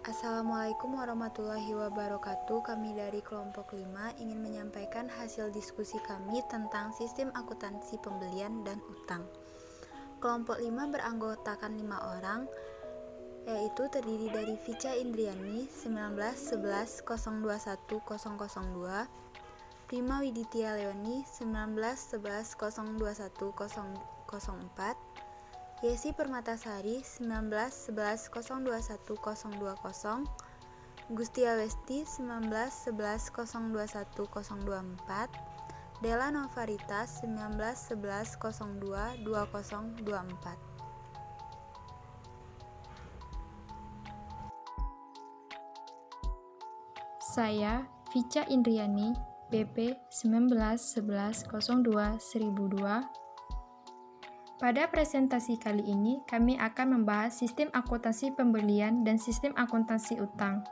Assalamualaikum warahmatullahi wabarakatuh. Kami dari kelompok 5 ingin menyampaikan hasil diskusi kami tentang sistem akuntansi pembelian dan utang. Kelompok 5 beranggotakan 5 orang, yaitu terdiri dari Vica Indriani 1911021002, Prima Widitya Leoni 1911021004, Yesi Permatasari 1911021020, Gustia Westi 1911021024, Della Novaritas 1911022024. Saya Vica Indriani, BP 1911021002. Pada presentasi kali ini, kami akan membahas sistem akuntansi pembelian dan sistem akuntansi utang.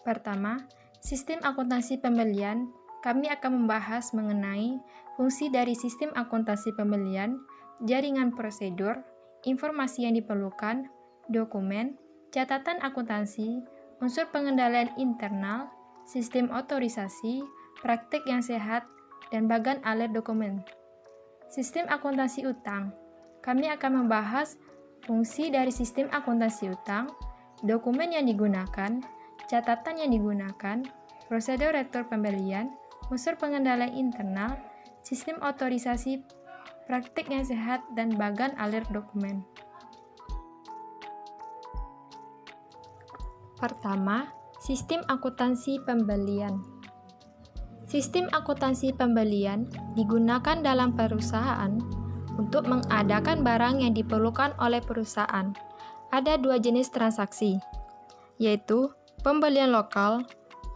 Pertama, sistem akuntansi pembelian, kami akan membahas mengenai fungsi dari sistem akuntansi pembelian, jaringan prosedur, informasi yang diperlukan, dokumen, catatan akuntansi, unsur pengendalian internal, sistem otorisasi, praktik yang sehat, dan bagan alert dokumen. Sistem akuntansi utang, kami akan membahas fungsi dari sistem akuntansi utang, dokumen yang digunakan, catatan yang digunakan, prosedur retur pembelian, unsur pengendalian internal, sistem otorisasi, praktik yang sehat, dan bagan alert dokumen. Pertama, sistem akuntansi pembelian. Sistem akuntansi pembelian digunakan dalam perusahaan untuk mengadakan barang yang diperlukan oleh perusahaan. Ada dua jenis transaksi, yaitu pembelian lokal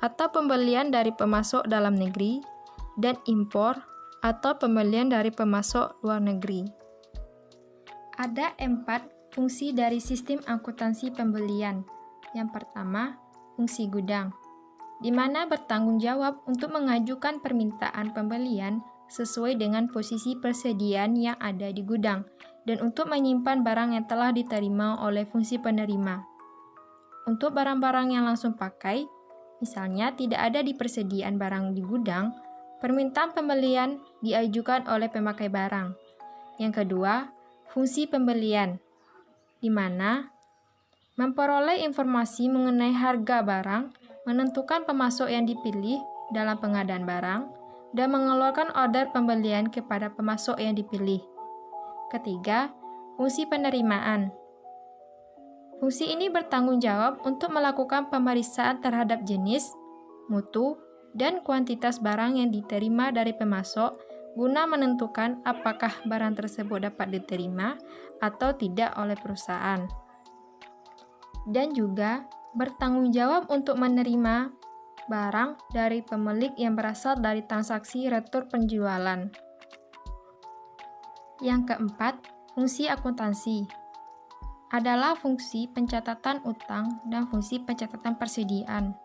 atau pembelian dari pemasok dalam negeri dan impor atau pembelian dari pemasok luar negeri. Ada 4 fungsi dari sistem akuntansi pembelian. Yang pertama, fungsi gudang, di mana bertanggung jawab untuk mengajukan permintaan pembelian sesuai dengan posisi persediaan yang ada di gudang dan untuk menyimpan barang yang telah diterima oleh fungsi penerima. Untuk barang-barang yang langsung pakai, misalnya tidak ada di persediaan barang di gudang, permintaan pembelian diajukan oleh pemakai barang. Yang kedua, fungsi pembelian, di mana memperoleh informasi mengenai harga barang, menentukan pemasok yang dipilih dalam pengadaan barang, dan mengeluarkan order pembelian kepada pemasok yang dipilih. Ketiga, fungsi penerimaan. Fungsi ini bertanggung jawab untuk melakukan pemeriksaan terhadap jenis, mutu, dan kuantitas barang yang diterima dari pemasok guna menentukan apakah barang tersebut dapat diterima atau tidak oleh perusahaan. Dan juga bertanggung jawab untuk menerima barang dari pemilik yang berasal dari transaksi retur penjualan. Yang keempat, fungsi akuntansi adalah fungsi pencatatan utang dan fungsi pencatatan persediaan.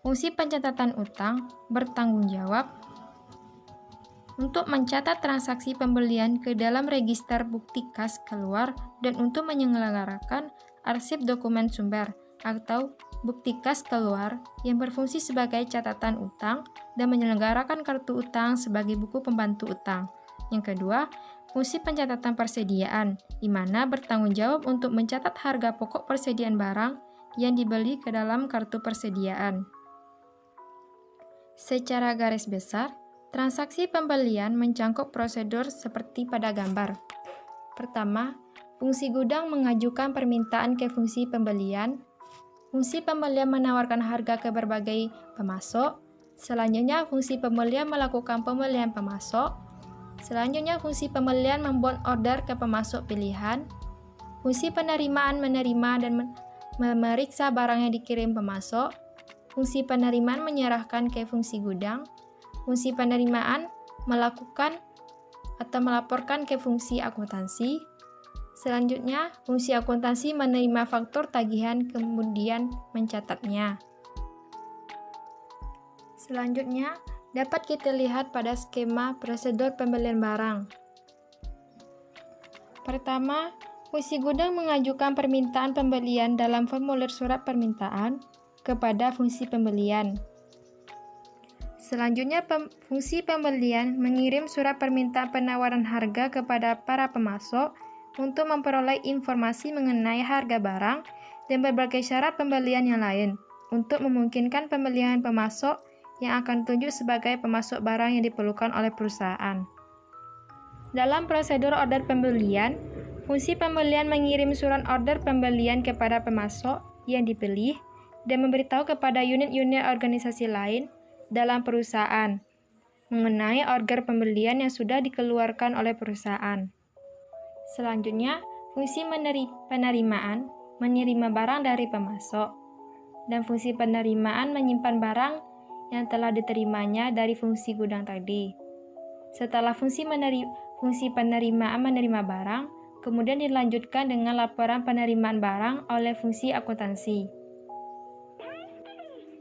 Fungsi pencatatan utang bertanggung jawab untuk mencatat transaksi pembelian ke dalam register bukti kas keluar dan untuk menyelenggarakan arsip dokumen sumber atau bukti kas keluar yang berfungsi sebagai catatan utang dan menyelenggarakan kartu utang sebagai buku pembantu utang. Yang kedua, fungsi pencatatan persediaan, di mana bertanggung jawab untuk mencatat harga pokok persediaan barang yang dibeli ke dalam kartu persediaan. Secara garis besar, transaksi pembelian mencangkup prosedur seperti pada gambar. Pertama, fungsi gudang mengajukan permintaan ke fungsi pembelian. Fungsi pembelian menawarkan harga ke berbagai pemasok. Selanjutnya, fungsi pembelian melakukan pembelian pemasok. Selanjutnya, fungsi pembelian membuat order ke pemasok pilihan. Fungsi penerimaan menerima dan memeriksa barang yang dikirim pemasok. Fungsi penerimaan menyerahkan ke fungsi gudang. Fungsi penerimaan melakukan atau melaporkan ke fungsi akuntansi. Selanjutnya, fungsi akuntansi menerima faktur tagihan kemudian mencatatnya. Selanjutnya, dapat kita lihat pada skema prosedur pembelian barang. Pertama, Fungsi gudang mengajukan permintaan pembelian dalam formulir surat permintaan kepada fungsi pembelian. Selanjutnya, fungsi pembelian mengirim surat permintaan penawaran harga kepada para pemasok untuk memperoleh informasi mengenai harga barang dan berbagai syarat pembelian yang lain untuk memungkinkan pembelian pemasok yang akan tunjuk sebagai pemasok barang yang diperlukan oleh perusahaan. Dalam prosedur order pembelian, fungsi pembelian mengirim surat order pembelian kepada pemasok yang dipilih dan memberitahu kepada unit-unit organisasi lain dalam perusahaan mengenai order pembelian yang sudah dikeluarkan oleh perusahaan. Selanjutnya, fungsi penerimaan menerima barang dari pemasok, dan fungsi penerimaan menyimpan barang yang telah diterimanya dari fungsi gudang tadi. Setelah fungsi penerimaan menerima barang, kemudian dilanjutkan dengan laporan penerimaan barang oleh fungsi akuntansi.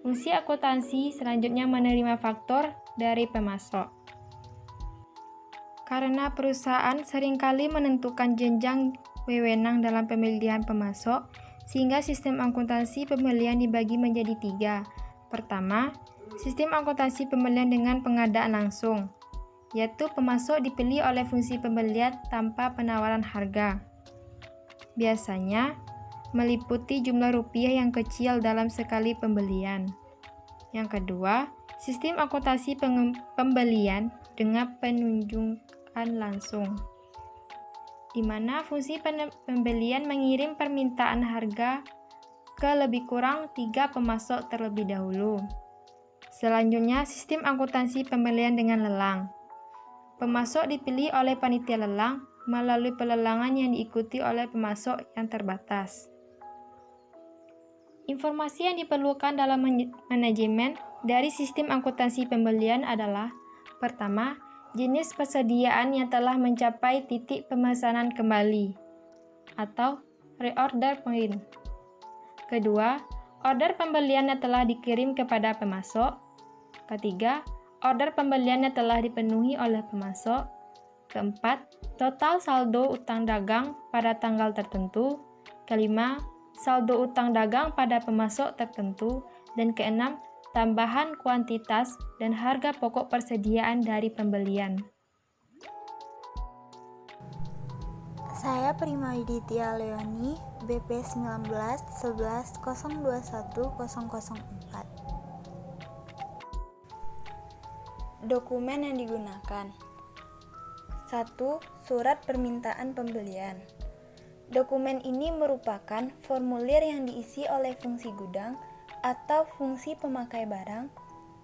Fungsi akuntansi selanjutnya menerima faktur dari pemasok. Karena perusahaan seringkali menentukan jenjang wewenang dalam pemilihan pemasok, sehingga sistem akuntansi pembelian dibagi menjadi 3. Pertama, sistem akuntansi pembelian dengan pengadaan langsung, yaitu pemasok dipilih oleh fungsi pembelian tanpa penawaran harga. Biasanya, meliputi jumlah rupiah yang kecil dalam sekali pembelian. Yang kedua, sistem akuntansi pembelian dengan penunjukan langsung, di mana fungsi pembelian mengirim permintaan harga ke lebih kurang 3 pemasok terlebih dahulu. Selanjutnya, sistem akuntansi pembelian dengan lelang. Pemasok dipilih oleh panitia lelang melalui pelelangan yang diikuti oleh pemasok yang terbatas. Informasi yang diperlukan dalam manajemen dari sistem akuntansi pembelian adalah: pertama, jenis persediaan yang telah mencapai titik pemesanan kembali atau reorder point. Kedua, order pembelian yang telah dikirim kepada pemasok. Ketiga, order pembelian yang telah dipenuhi oleh pemasok. Keempat, total saldo utang dagang pada tanggal tertentu. Kelima, saldo utang dagang pada pemasok tertentu. Dan keenam, tambahan kuantitas dan harga pokok persediaan dari pembelian. Saya Prima Yudhitya Leoni, BP 19 11 021 004. Dokumen yang digunakan. 1. Surat permintaan pembelian. Dokumen ini merupakan formulir yang diisi oleh fungsi gudang atau fungsi pemakai barang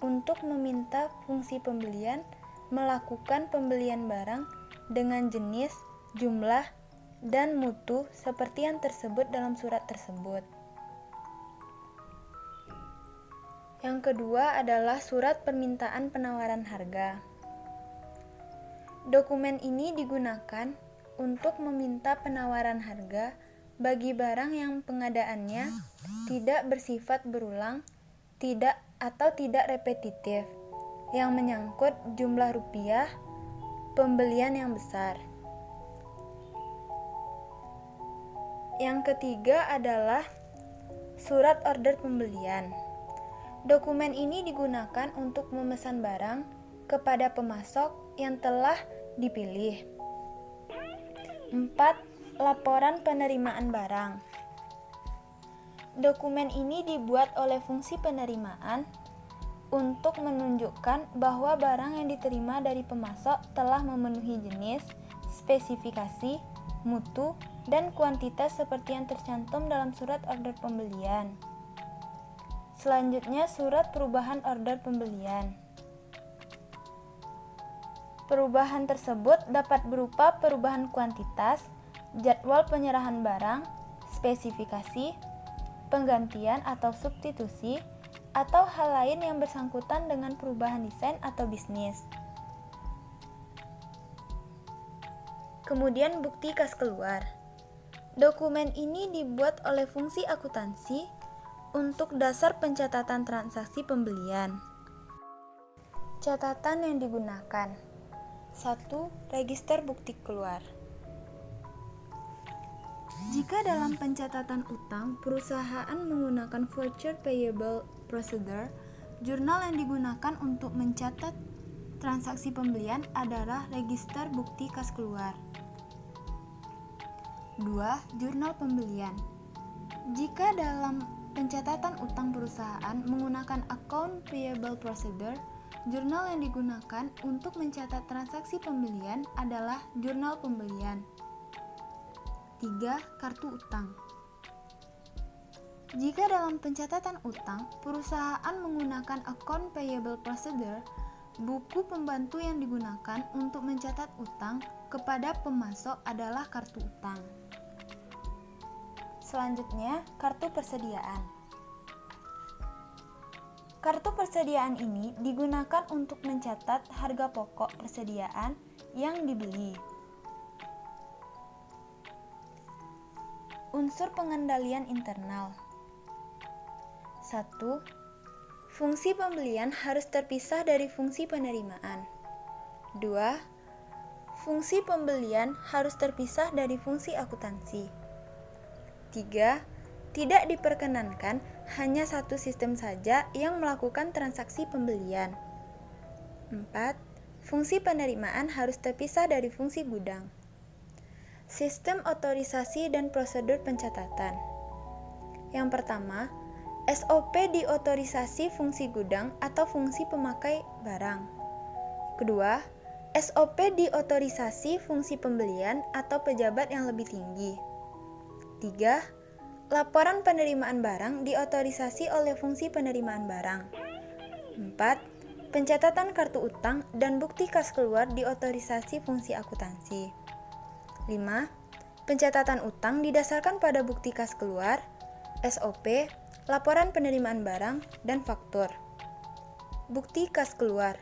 untuk meminta fungsi pembelian melakukan pembelian barang dengan jenis, jumlah, dan mutu seperti yang tersebut dalam surat tersebut. Yang kedua adalah surat permintaan penawaran harga. Dokumen ini digunakan untuk meminta penawaran harga bagi barang yang pengadaannya tidak bersifat berulang, tidak repetitif, yang menyangkut jumlah rupiah pembelian yang besar. Yang ketiga adalah surat order pembelian. Dokumen ini digunakan untuk memesan barang kepada pemasok yang telah dipilih. 4. Laporan penerimaan barang. Dokumen ini dibuat oleh fungsi penerimaan untuk menunjukkan bahwa barang yang diterima dari pemasok telah memenuhi jenis, spesifikasi, mutu, dan kuantitas seperti yang tercantum dalam surat order pembelian. Selanjutnya, surat perubahan order pembelian. Perubahan tersebut dapat berupa perubahan kuantitas, jadwal penyerahan barang, spesifikasi, penggantian atau substitusi, atau hal lain yang bersangkutan dengan perubahan desain atau bisnis. Kemudian bukti kas keluar. Dokumen ini dibuat oleh fungsi akuntansi untuk dasar pencatatan transaksi pembelian. Catatan yang digunakan. 1. Register bukti keluar. Jika dalam pencatatan utang, perusahaan menggunakan Voucher Payable Procedure, jurnal yang digunakan untuk mencatat transaksi pembelian adalah register bukti kas keluar. 2. Jurnal pembelian. Jika dalam pencatatan utang perusahaan menggunakan Account Payable Procedure, jurnal yang digunakan untuk mencatat transaksi pembelian adalah jurnal pembelian. 3. Kartu utang. Jika dalam pencatatan utang, perusahaan menggunakan Account Payable Procedure, buku pembantu yang digunakan untuk mencatat utang kepada pemasok adalah kartu utang. Selanjutnya, kartu persediaan. Kartu persediaan ini digunakan untuk mencatat harga pokok persediaan yang dibeli. Unsur pengendalian internal. 1. Fungsi pembelian harus terpisah dari fungsi penerimaan. 2. Fungsi pembelian harus terpisah dari fungsi akuntansi. 3. Tidak diperkenankan hanya satu sistem saja yang melakukan transaksi pembelian. 4. Fungsi penerimaan harus terpisah dari fungsi gudang. Sistem otorisasi dan prosedur pencatatan. Yang pertama, SOP diotorisasi fungsi gudang atau fungsi pemakai barang. Kedua, SOP diotorisasi fungsi pembelian atau pejabat yang lebih tinggi. 3. Laporan penerimaan barang diotorisasi oleh fungsi penerimaan barang. 4. Pencatatan kartu utang dan bukti kas keluar diotorisasi fungsi akuntansi. 5. Pencatatan utang didasarkan pada bukti kas keluar, SOP, laporan penerimaan barang, dan faktur. Bukti kas keluar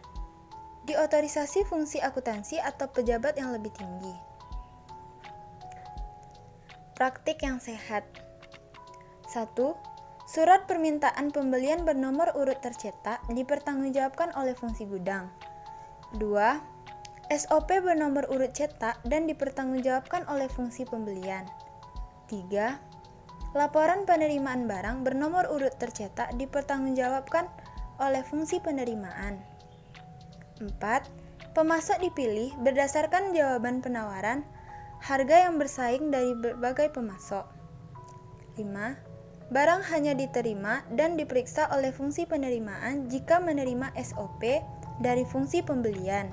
diotorisasi fungsi akuntansi atau pejabat yang lebih tinggi. Praktik yang sehat. 1. Surat permintaan pembelian bernomor urut tercetak dipertanggungjawabkan oleh fungsi gudang. 2. SOP bernomor urut cetak dan dipertanggungjawabkan oleh fungsi pembelian. 3. Laporan penerimaan barang bernomor urut tercetak dipertanggungjawabkan oleh fungsi penerimaan. 4. Pemasok dipilih berdasarkan jawaban penawaran harga yang bersaing dari berbagai pemasok. 5. Barang hanya diterima dan diperiksa oleh fungsi penerimaan jika menerima SOP dari fungsi pembelian.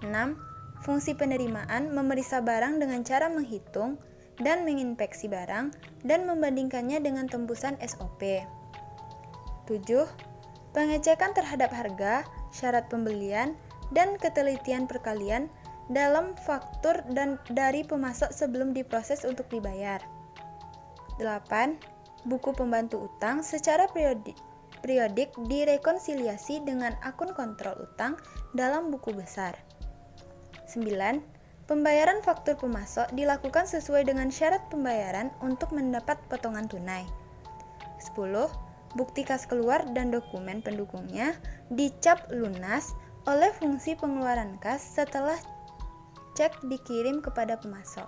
6. Fungsi penerimaan memeriksa barang dengan cara menghitung dan menginspeksi barang dan membandingkannya dengan tembusan SOP. 7. Pengecekan terhadap harga, syarat pembelian, dan ketelitian perkalian dalam faktur dan dari pemasok sebelum diproses untuk dibayar. 8. Buku pembantu utang secara periodik direkonsiliasi dengan akun kontrol utang dalam buku besar. 9. Pembayaran faktur pemasok dilakukan sesuai dengan syarat pembayaran untuk mendapat potongan tunai. 10. Bukti kas keluar dan dokumen pendukungnya dicap lunas oleh fungsi pengeluaran kas setelah cek dikirim kepada pemasok.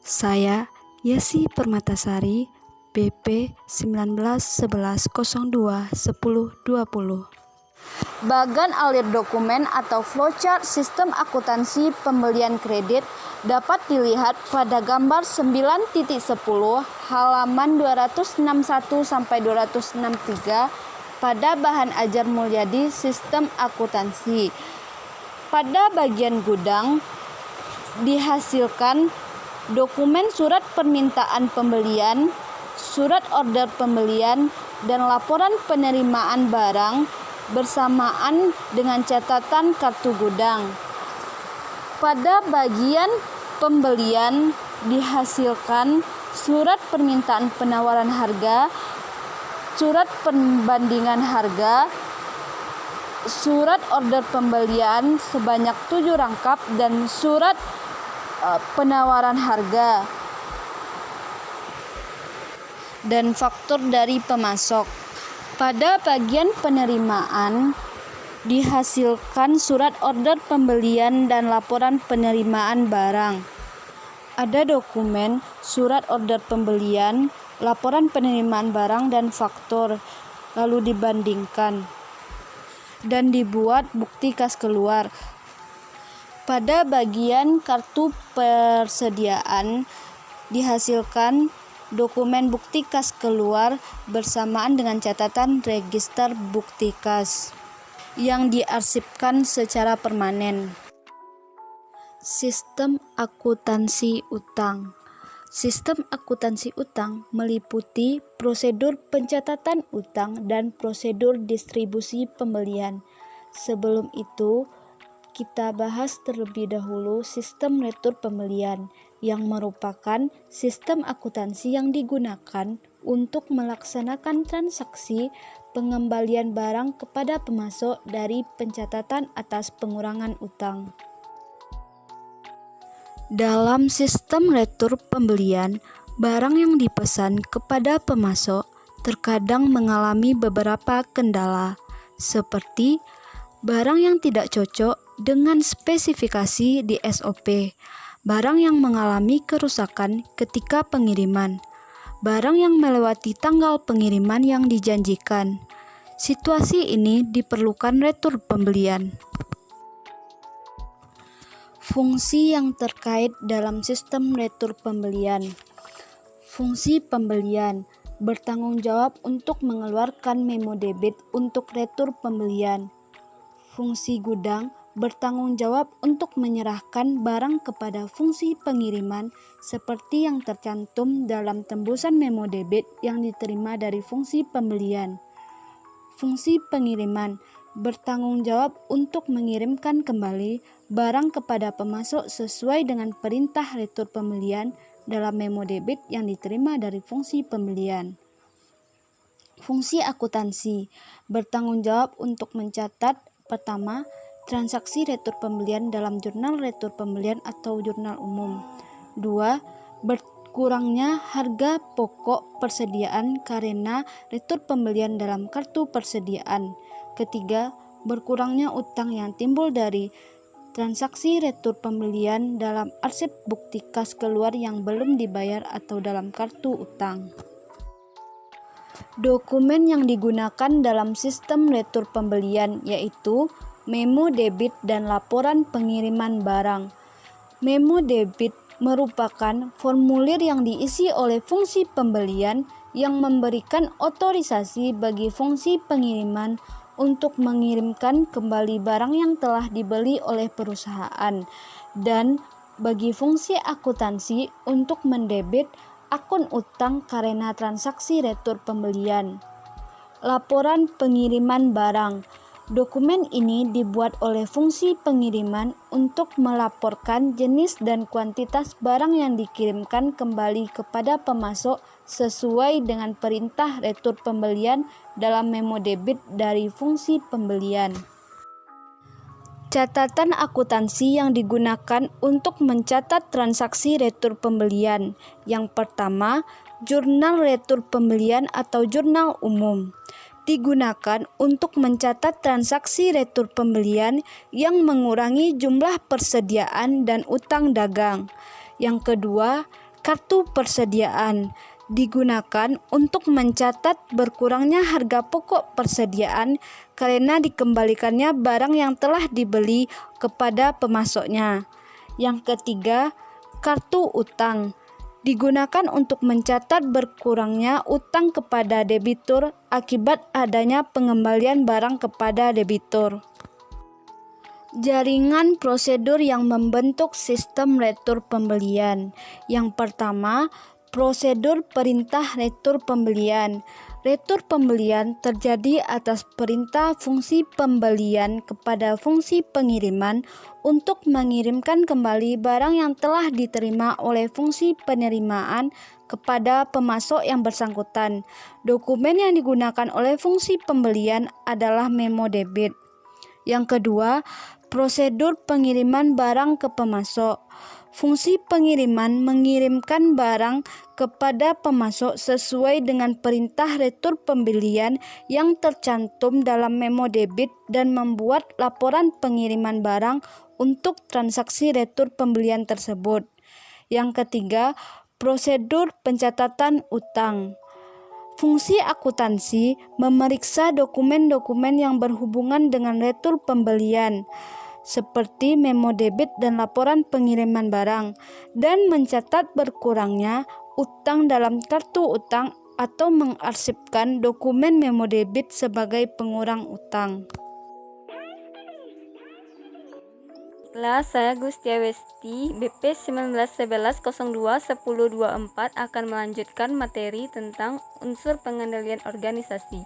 Saya, Yesi Permatasari, BP 1911021020. Bagan alir dokumen atau flowchart sistem akuntansi pembelian kredit dapat dilihat pada gambar 9.10 halaman 261-263 pada bahan ajar Mulyadi Sistem Akuntansi. Pada bagian gudang dihasilkan dokumen surat permintaan pembelian, surat order pembelian, dan laporan penerimaan barang bersamaan dengan catatan kartu gudang. Pada bagian pembelian dihasilkan surat permintaan penawaran harga, surat perbandingan harga, surat order pembelian sebanyak 7 rangkap, dan surat penawaran harga, dan faktur dari pemasok. Pada bagian penerimaan dihasilkan surat order pembelian dan laporan penerimaan barang. Ada dokumen, surat order pembelian, laporan penerimaan barang, dan faktur, lalu dibandingkan dan dibuat bukti kas keluar. Pada bagian kartu persediaan dihasilkan dokumen bukti kas keluar bersamaan dengan catatan register bukti kas yang diarsipkan secara permanen. Sistem akuntansi utang. Sistem akuntansi utang meliputi prosedur pencatatan utang dan prosedur distribusi pembelian. Sebelum itu, kita bahas terlebih dahulu sistem retur pembelian, yang merupakan sistem akuntansi yang digunakan untuk melaksanakan transaksi pengembalian barang kepada pemasok dari pencatatan atas pengurangan utang. Dalam sistem retur pembelian, barang yang dipesan kepada pemasok terkadang mengalami beberapa kendala, seperti barang yang tidak cocok dengan spesifikasi di SOP, barang yang mengalami kerusakan ketika pengiriman, barang yang melewati tanggal pengiriman yang dijanjikan. Situasi ini diperlukan retur pembelian. Fungsi yang terkait dalam sistem retur pembelian. Fungsi pembelian bertanggung jawab untuk mengeluarkan memo debit untuk retur pembelian. Fungsi gudang bertanggung jawab untuk menyerahkan barang kepada fungsi pengiriman seperti yang tercantum dalam tembusan memo debit yang diterima dari fungsi pembelian. Fungsi pengiriman bertanggung jawab untuk mengirimkan kembali barang kepada pemasok sesuai dengan perintah retur pembelian dalam memo debit yang diterima dari fungsi pembelian. Fungsi akuntansi bertanggung jawab untuk mencatat: pertama, transaksi retur pembelian dalam jurnal retur pembelian atau jurnal umum. 2. Berkurangnya harga pokok persediaan karena retur pembelian dalam kartu persediaan. Ketiga, berkurangnya utang yang timbul dari transaksi retur pembelian dalam arsip bukti kas keluar yang belum dibayar atau dalam kartu utang. Dokumen yang digunakan dalam sistem retur pembelian yaitu memo debit dan laporan pengiriman barang. Memo debit merupakan formulir yang diisi oleh fungsi pembelian yang memberikan otorisasi bagi fungsi pengiriman untuk mengirimkan kembali barang yang telah dibeli oleh perusahaan, dan bagi fungsi akuntansi untuk mendebit akun utang karena transaksi retur pembelian. Laporan pengiriman barang. Dokumen ini dibuat oleh fungsi pengiriman untuk melaporkan jenis dan kuantitas barang yang dikirimkan kembali kepada pemasok sesuai dengan perintah retur pembelian dalam memo debit dari fungsi pembelian. Catatan akuntansi yang digunakan untuk mencatat transaksi retur pembelian. Yang pertama, jurnal retur pembelian atau jurnal umum. Digunakan untuk mencatat transaksi retur pembelian yang mengurangi jumlah persediaan dan utang dagang. Yang kedua, kartu persediaan. Digunakan untuk mencatat berkurangnya harga pokok persediaan karena dikembalikannya barang yang telah dibeli kepada pemasoknya. Yang ketiga, kartu utang. Digunakan untuk mencatat berkurangnya utang kepada debitur akibat adanya pengembalian barang kepada debitur. Jaringan prosedur yang membentuk sistem retur pembelian. Yang pertama, prosedur perintah retur pembelian. Retur pembelian terjadi atas perintah fungsi pembelian kepada fungsi pengiriman untuk mengirimkan kembali barang yang telah diterima oleh fungsi penerimaan kepada pemasok yang bersangkutan. Dokumen yang digunakan oleh fungsi pembelian adalah memo debit. Yang kedua, prosedur pengiriman barang ke pemasok. Fungsi pengiriman mengirimkan barang kepada pemasok sesuai dengan perintah retur pembelian yang tercantum dalam memo debit dan membuat laporan pengiriman barang untuk transaksi retur pembelian tersebut. Yang ketiga, prosedur pencatatan utang. Fungsi akuntansi memeriksa dokumen-dokumen yang berhubungan dengan retur pembelian, seperti memo debit dan laporan pengiriman barang, dan mencatat berkurangnya utang dalam kartu utang atau mengarsipkan dokumen memo debit sebagai pengurang utang. Kelas saya Gustia Westi, BP 1911021024 akan melanjutkan materi tentang unsur pengendalian organisasi.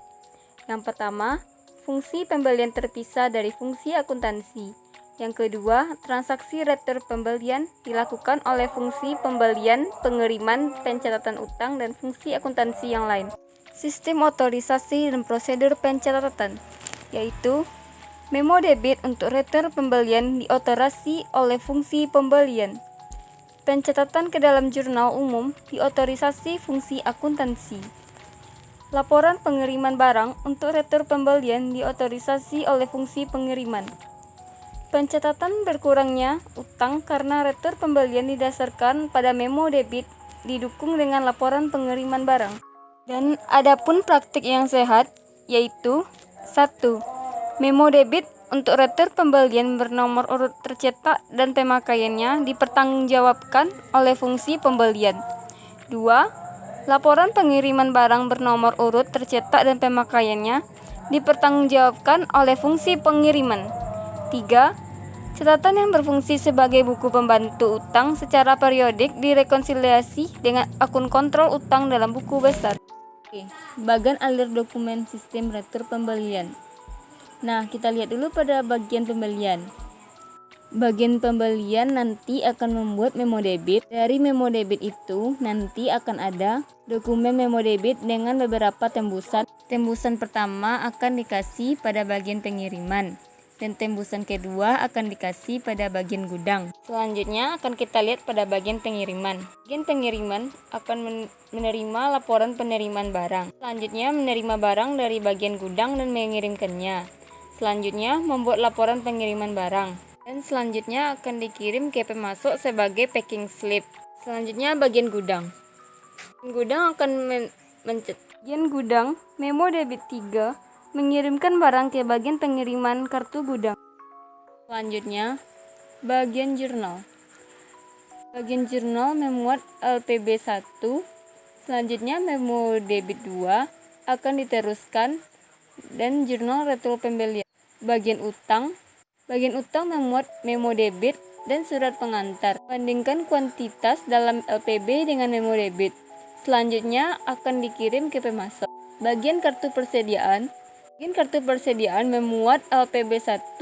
Yang pertama, fungsi pembelian terpisah dari fungsi akuntansi. Yang kedua, transaksi retur pembelian dilakukan oleh fungsi pembelian, pengiriman, pencatatan utang, dan fungsi akuntansi yang lain. Sistem otorisasi dan prosedur pencatatan, yaitu memo debit untuk retur pembelian diotorisasi oleh fungsi pembelian. Pencatatan ke dalam jurnal umum diotorisasi fungsi akuntansi. Laporan pengiriman barang untuk retur pembelian diotorisasi oleh fungsi pengiriman. Pencatatan berkurangnya utang karena retur pembelian didasarkan pada memo debit didukung dengan laporan pengiriman barang. Dan adapun praktik yang sehat yaitu 1. Memo debit untuk retur pembelian bernomor urut tercetak dan pemakaiannya dipertanggungjawabkan oleh fungsi pembelian. 2. Laporan pengiriman barang bernomor urut tercetak dan pemakaiannya dipertanggungjawabkan oleh fungsi pengiriman. 3. Catatan yang berfungsi sebagai buku pembantu utang secara periodik direkonsiliasi dengan akun kontrol utang dalam buku besar. Oke, bagian alir dokumen sistem retur pembelian. Nah, kita lihat dulu pada bagian pembelian. Bagian pembelian nanti akan membuat memo debit. Dari memo debit itu nanti akan ada dokumen memo debit dengan beberapa tembusan. Tembusan pertama akan dikasih pada bagian pengiriman dan tembusan kedua akan dikasih pada bagian gudang. Selanjutnya akan kita lihat pada bagian pengiriman. Bagian pengiriman akan menerima laporan penerimaan barang. Selanjutnya menerima barang dari bagian gudang dan mengirimkannya. Selanjutnya membuat laporan pengiriman barang. Dan selanjutnya akan dikirim ke pemasok sebagai packing slip. Selanjutnya bagian gudang. Gudang akan bagian gudang memo debit 3 mengirimkan barang ke bagian pengiriman kartu gudang. Selanjutnya bagian jurnal. Bagian jurnal memuat LPB 1. Selanjutnya memo debit 2 akan diteruskan dan jurnal retur pembelian. Bagian utang memuat memo debit dan surat pengantar. Bandingkan kuantitas dalam LPB dengan memo debit. Selanjutnya akan dikirim ke pemasok. Bagian kartu persediaan memuat LPB 1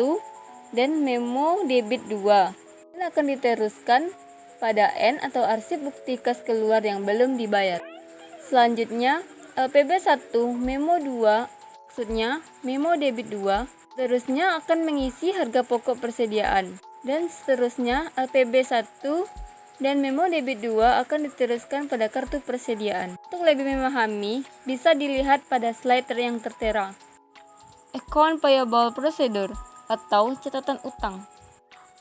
dan memo debit 2 dan akan diteruskan pada N atau arsip bukti kas keluar yang belum dibayar. Selanjutnya LPB 1 memo 2, maksudnya memo debit 2, seterusnya akan mengisi harga pokok persediaan. Dan seterusnya LPB 1 dan memo debit 2 akan diteruskan pada kartu persediaan. Untuk lebih memahami, bisa dilihat pada slide yang tertera. Account Payable Procedure atau catatan utang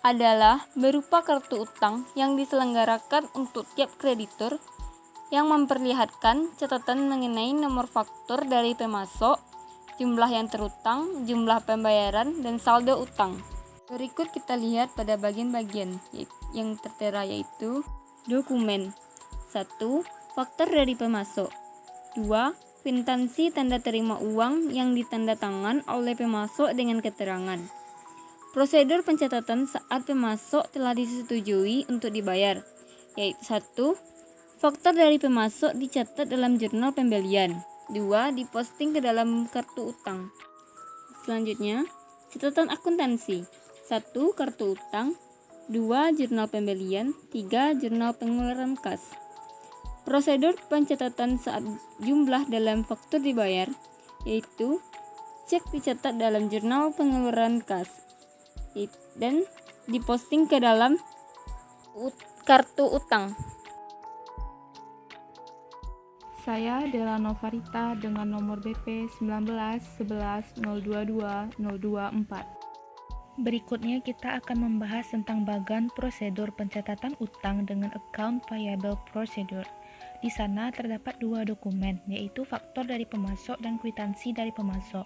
adalah berupa kartu utang yang diselenggarakan untuk tiap kreditur yang memperlihatkan catatan mengenai nomor faktur dari pemasok, jumlah yang terutang, jumlah pembayaran, dan saldo utang. Berikut kita lihat pada bagian-bagian yang tertera yaitu dokumen. 1. Faktur dari pemasok. 2. Kwitansi tanda terima uang yang ditanda tangan oleh pemasok dengan keterangan. Prosedur pencatatan saat pemasok telah disetujui untuk dibayar, yaitu 1. Faktur dari pemasok dicatat dalam jurnal pembelian. 2. Diposting ke dalam kartu utang. Selanjutnya, catatan akuntansi. 1. Kartu utang. 2. Jurnal pembelian. 3. Jurnal pengeluaran kas. Prosedur pencatatan saat jumlah dalam faktur dibayar, yaitu cek dicatat dalam jurnal pengeluaran kas dan diposting ke dalam Kartu utang. Saya Dela Novarita dengan nomor BP 1911022024. Berikutnya kita akan membahas tentang bagan prosedur pencatatan utang dengan account payable procedure. Di sana terdapat dua dokumen, yaitu faktur dari pemasok dan kwitansi dari pemasok.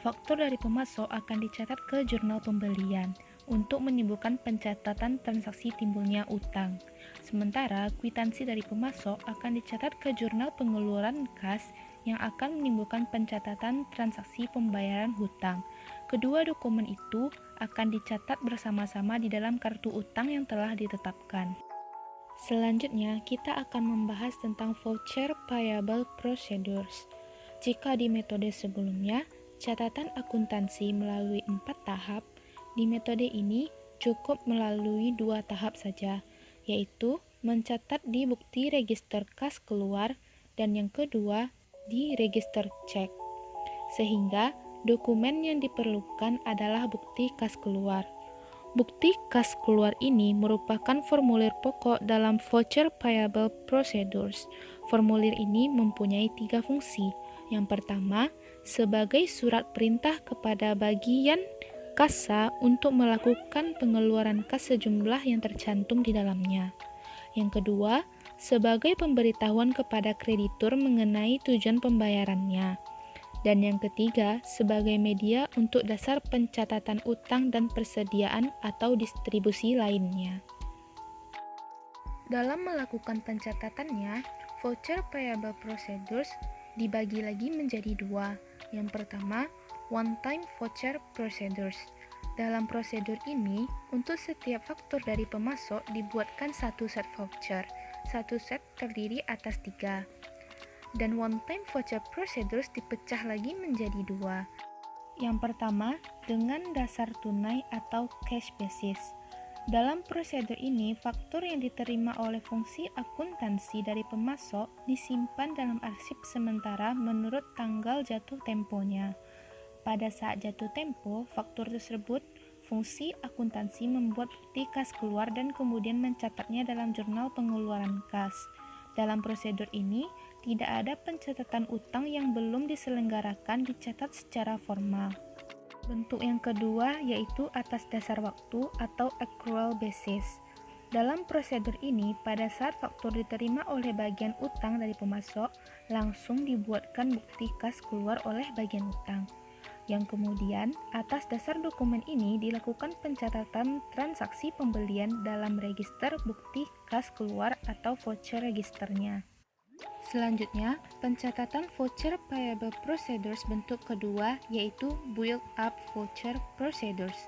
Faktur dari pemasok akan dicatat ke jurnal pembelian untuk menimbulkan pencatatan transaksi timbulnya utang. Sementara kwitansi dari pemasok akan dicatat ke jurnal pengeluaran kas yang akan menimbulkan pencatatan transaksi pembayaran hutang. Kedua dokumen itu akan dicatat bersama-sama di dalam kartu utang yang telah ditetapkan. Selanjutnya, kita akan membahas tentang voucher payable procedures. Jika di metode sebelumnya, catatan akuntansi melalui 4 tahap, di metode ini cukup melalui 2 tahap saja, yaitu mencatat di bukti register kas keluar dan yang kedua di register cek. Sehingga dokumen yang diperlukan adalah bukti kas keluar. Bukti kas keluar ini merupakan formulir pokok dalam voucher payable procedures. Formulir ini mempunyai 3 fungsi. Yang pertama, sebagai surat perintah kepada bagian kasa untuk melakukan pengeluaran kas sejumlah yang tercantum di dalamnya. Yang kedua, sebagai pemberitahuan kepada kreditur mengenai tujuan pembayarannya. Dan yang ketiga, sebagai media untuk dasar pencatatan utang dan persediaan atau distribusi lainnya. Dalam melakukan pencatatannya, voucher payable procedures dibagi lagi menjadi 2. Yang pertama, one-time voucher procedures. Dalam prosedur ini, untuk setiap faktur dari pemasok dibuatkan satu set voucher. Satu set terdiri atas 3. Dan one-time voucher procedures dipecah lagi menjadi 2. Yang pertama, dengan dasar tunai atau cash basis. Dalam prosedur ini, faktur yang diterima oleh fungsi akuntansi dari pemasok disimpan dalam arsip sementara menurut tanggal jatuh temponya. Pada saat jatuh tempo faktur tersebut, fungsi akuntansi membuat bukti kas keluar dan kemudian mencatatnya dalam jurnal pengeluaran kas. Dalam prosedur ini, tidak ada pencatatan utang yang belum diselenggarakan dicatat secara formal. Bentuk yang kedua yaitu atas dasar waktu atau accrual basis. Dalam prosedur ini, pada saat faktur diterima oleh bagian utang dari pemasok, langsung dibuatkan bukti kas keluar oleh bagian utang. Yang kemudian, atas dasar dokumen ini dilakukan pencatatan transaksi pembelian dalam register bukti kas keluar atau voucher registernya. Selanjutnya, pencatatan voucher payable procedures bentuk kedua yaitu build up voucher procedures.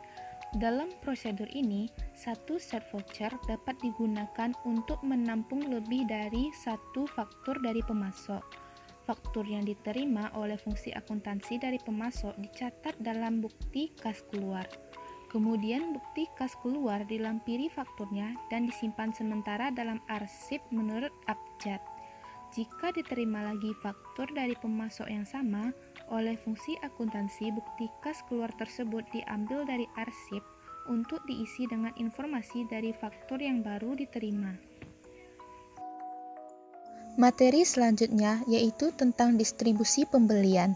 Dalam prosedur ini, satu set voucher dapat digunakan untuk menampung lebih dari satu faktur dari pemasok. Faktur yang diterima oleh fungsi akuntansi dari pemasok dicatat dalam bukti kas keluar. Kemudian bukti kas keluar dilampiri fakturnya dan disimpan sementara dalam arsip menurut abjad. Jika diterima lagi faktur dari pemasok yang sama, oleh fungsi akuntansi bukti kas keluar tersebut diambil dari arsip untuk diisi dengan informasi dari faktur yang baru diterima. Materi selanjutnya yaitu tentang distribusi pembelian.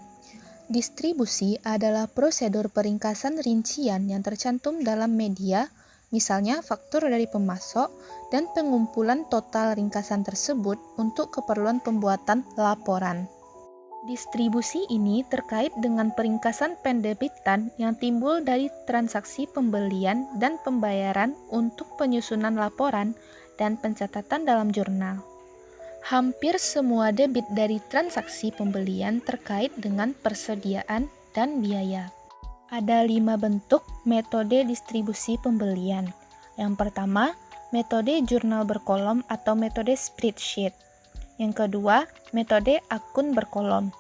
Distribusi adalah prosedur peringkasan rincian yang tercantum dalam media, misalnya faktur dari pemasok, dan pengumpulan total ringkasan tersebut untuk keperluan pembuatan laporan. Distribusi ini terkait dengan peringkasan pendebitan yang timbul dari transaksi pembelian dan pembayaran untuk penyusunan laporan dan pencatatan dalam jurnal. Hampir semua debit dari transaksi pembelian terkait dengan persediaan dan biaya. Ada 5 bentuk metode distribusi pembelian. Yang pertama, metode jurnal berkolom atau metode spreadsheet. Yang kedua, metode akun berkolom.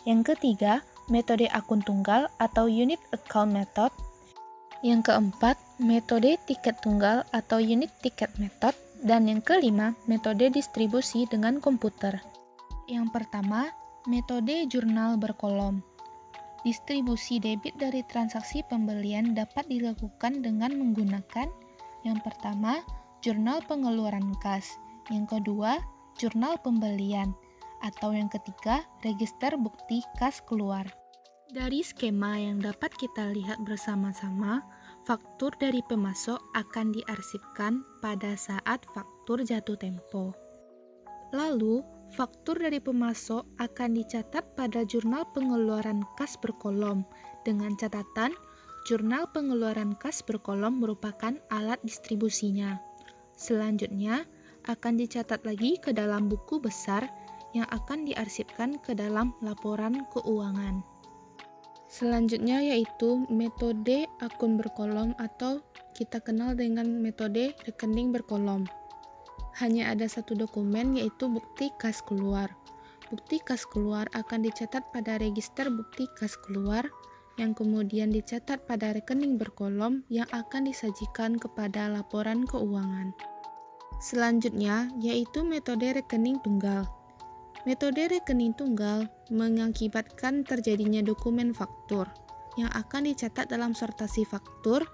Yang ketiga, metode akun tunggal atau unit account method. Yang keempat, metode tiket tunggal atau unit ticket method. Dan yang kelima, metode distribusi dengan komputer. Yang pertama, metode jurnal berkolom. Distribusi debit dari transaksi pembelian dapat dilakukan dengan menggunakan yang pertama, jurnal pengeluaran kas. Yang kedua, jurnal pembelian. Atau yang ketiga, register bukti kas keluar. Dari skema yang dapat kita lihat bersama-sama, faktur dari pemasok akan diarsipkan pada saat faktur jatuh tempo. Lalu, faktur dari pemasok akan dicatat pada jurnal pengeluaran kas berkolom dengan catatan jurnal pengeluaran kas berkolom merupakan alat distribusinya. Selanjutnya, akan dicatat lagi ke dalam buku besar yang akan diarsipkan ke dalam laporan keuangan. Selanjutnya yaitu metode akun berkolom atau kita kenal dengan metode rekening berkolom. Hanya ada satu dokumen yaitu bukti kas keluar. Bukti kas keluar akan dicatat pada register bukti kas keluar yang kemudian dicatat pada rekening berkolom yang akan disajikan kepada laporan keuangan. Selanjutnya yaitu metode rekening tunggal. Metode rekening tunggal mengakibatkan terjadinya dokumen faktur yang akan dicatat dalam sortasi faktur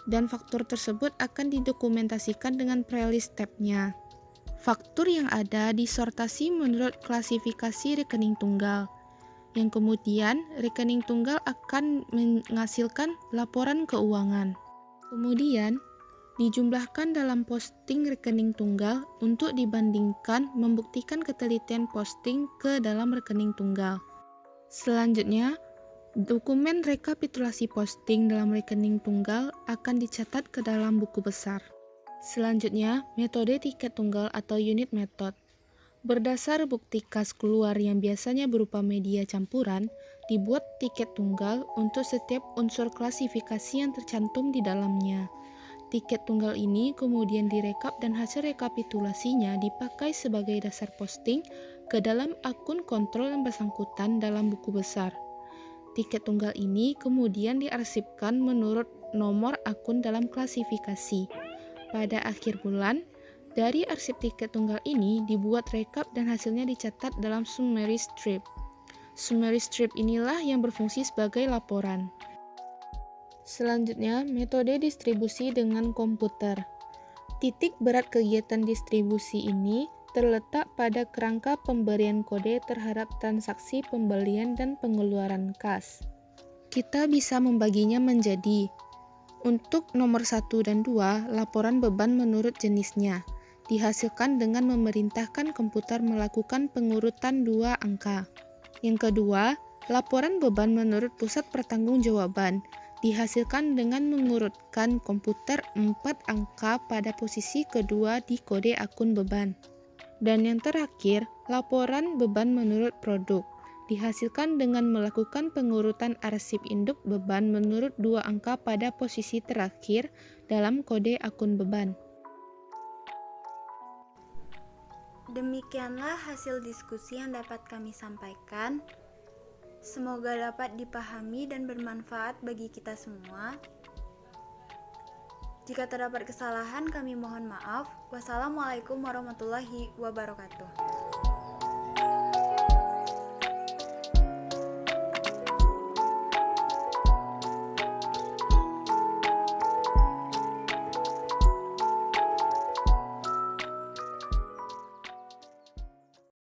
dan faktur tersebut akan didokumentasikan dengan prelist tab-nya. Faktur yang ada disortasi menurut klasifikasi rekening tunggal, yang kemudian rekening tunggal akan menghasilkan laporan keuangan. Kemudian, dijumlahkan dalam posting rekening tunggal untuk dibandingkan membuktikan ketelitian posting ke dalam rekening tunggal. Selanjutnya, dokumen rekapitulasi posting dalam rekening tunggal akan dicatat ke dalam buku besar. Selanjutnya, metode tiket tunggal atau unit method. Berdasar bukti kas keluar yang biasanya berupa media campuran, dibuat tiket tunggal untuk setiap unsur klasifikasi yang tercantum di dalamnya. Tiket tunggal ini kemudian direkap dan hasil rekapitulasinya dipakai sebagai dasar posting ke dalam akun kontrol yang bersangkutan dalam buku besar. Tiket tunggal ini kemudian diarsipkan menurut nomor akun dalam klasifikasi. Pada akhir bulan, dari arsip tiket tunggal ini dibuat rekap dan hasilnya dicatat dalam summary strip. Summary strip inilah yang berfungsi sebagai laporan. Selanjutnya, metode distribusi dengan komputer. Titik berat kegiatan distribusi ini terletak pada kerangka pemberian kode terhadap transaksi pembelian dan pengeluaran kas. Kita bisa membaginya menjadi untuk nomor 1 dan 2, laporan beban menurut jenisnya, dihasilkan dengan memerintahkan komputer melakukan pengurutan 2 angka. Yang kedua, laporan beban menurut pusat pertanggungjawaban, dihasilkan dengan mengurutkan komputer 4 angka pada posisi kedua di kode akun beban. Dan yang terakhir, laporan beban menurut produk, dihasilkan dengan melakukan pengurutan arsip induk beban menurut 2 angka pada posisi terakhir dalam kode akun beban. Demikianlah hasil diskusi yang dapat kami sampaikan. Semoga dapat dipahami dan bermanfaat bagi kita semua. Jika terdapat kesalahan, kami mohon maaf. Wassalamualaikum warahmatullahi wabarakatuh.